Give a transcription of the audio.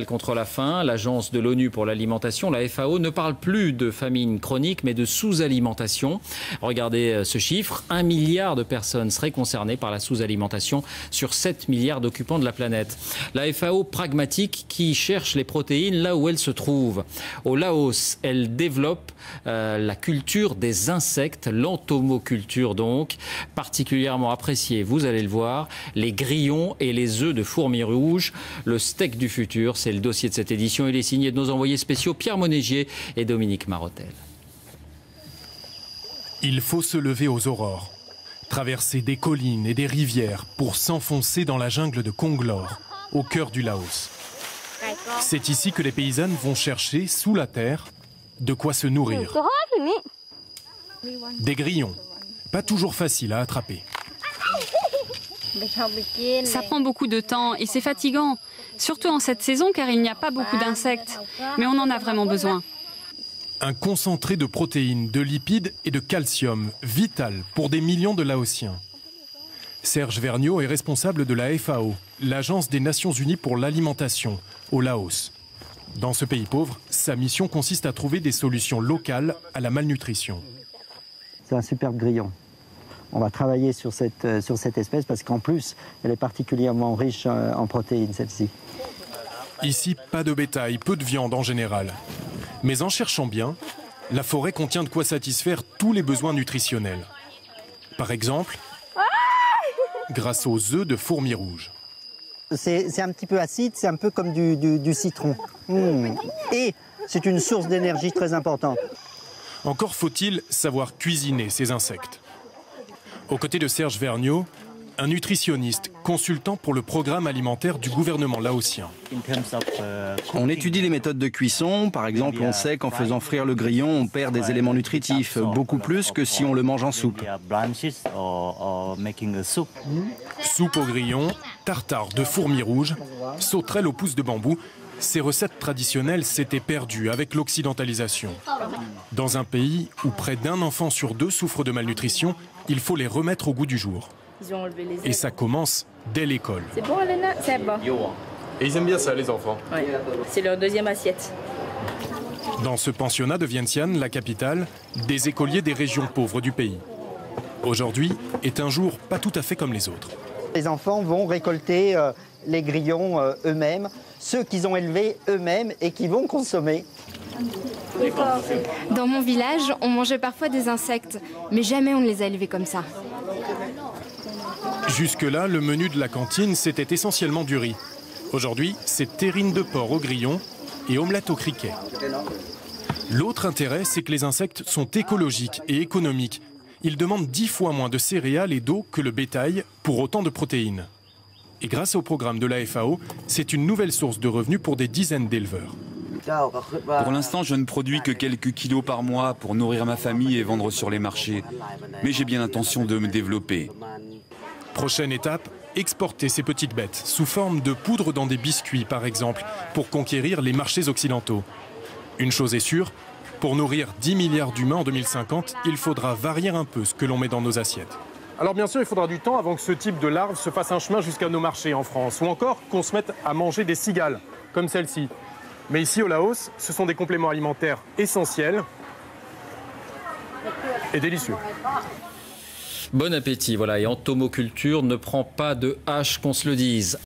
Contre la faim, l'agence de l'ONU pour l'alimentation, la FAO, ne parle plus de famine chronique, mais de sous-alimentation. Regardez ce chiffre, 1 milliard de personnes seraient concernées par la sous-alimentation sur 7 milliards d'occupants de la planète. La FAO pragmatique qui cherche les protéines là où elles se trouvent. Au Laos, elle développe la culture des insectes, l'entomoculture donc, particulièrement appréciée, vous allez le voir, les grillons et les œufs de fourmis rouges, le steak du futur. C'est le dossier de cette édition. Il est signé de nos envoyés spéciaux Pierre Monégier et Dominique Marotel. Il faut se lever aux aurores, traverser des collines et des rivières pour s'enfoncer dans la jungle de Konglor, au cœur du Laos. C'est ici que les paysannes vont chercher, sous la terre, de quoi se nourrir. Des grillons, pas toujours faciles à attraper. Ça prend beaucoup de temps et c'est fatigant, surtout en cette saison car il n'y a pas beaucoup d'insectes, mais on en a vraiment besoin. Un concentré de protéines, de lipides et de calcium, vital pour des millions de Laotiens. Serge Vergniaud est responsable de la FAO, l'Agence des Nations Unies pour l'alimentation, au Laos. Dans ce pays pauvre, sa mission consiste à trouver des solutions locales à la malnutrition. C'est un superbe grillon. On va travailler sur cette espèce parce qu'en plus, elle est particulièrement riche en protéines, celle-ci. Ici, pas de bétail, peu de viande en général. Mais en cherchant bien, la forêt contient de quoi satisfaire tous les besoins nutritionnels. Par exemple, grâce aux œufs de fourmis rouges. C'est un petit peu acide, c'est un peu comme du citron. Et c'est une source d'énergie très importante. Encore faut-il savoir cuisiner ces insectes. Aux côtés de Serge Vergniaud, un nutritionniste, consultant pour le programme alimentaire du gouvernement laotien. On étudie les méthodes de cuisson. Par exemple, on sait qu'en faisant frire le grillon, on perd des éléments nutritifs, beaucoup plus que si on le mange en soupe. Soupe au grillon, tartare de fourmis rouges, sauterelle aux pousses de bambou. Ces recettes traditionnelles s'étaient perdues avec l'occidentalisation. Dans un pays où près d'un enfant sur deux souffre de malnutrition, il faut les remettre au goût du jour. Et ça commence dès l'école. C'est bon, Alena? C'est bon. Et ils aiment bien ça, les enfants. Oui, c'est leur deuxième assiette. Dans ce pensionnat de Vientiane, la capitale, des écoliers des régions pauvres du pays. Aujourd'hui est un jour pas tout à fait comme les autres. Les enfants vont récolter les grillons eux-mêmes, ceux qu'ils ont élevés eux-mêmes et qui vont consommer. Dans mon village, on mangeait parfois des insectes, mais jamais on ne les a élevés comme ça. Jusque-là, le menu de la cantine, c'était essentiellement du riz. Aujourd'hui, c'est terrine de porc au grillon et omelette au criquet. L'autre intérêt, c'est que les insectes sont écologiques et économiques. Ils demandent 10 fois moins de céréales et d'eau que le bétail pour autant de protéines. Et grâce au programme de la FAO, c'est une nouvelle source de revenus pour des dizaines d'éleveurs. Pour l'instant, je ne produis que quelques kilos par mois pour nourrir ma famille et vendre sur les marchés. Mais j'ai bien l'intention de me développer. Prochaine étape, exporter ces petites bêtes sous forme de poudre dans des biscuits, par exemple, pour conquérir les marchés occidentaux. Une chose est sûre, pour nourrir 10 milliards d'humains en 2050, il faudra varier un peu ce que l'on met dans nos assiettes. Alors bien sûr, il faudra du temps avant que ce type de larve se fasse un chemin jusqu'à nos marchés en France. Ou encore qu'on se mette à manger des cigales, comme celle-ci. Mais ici au Laos, ce sont des compléments alimentaires essentiels et délicieux. Bon appétit, voilà. Et entomoculture ne prend pas de hache, qu'on se le dise.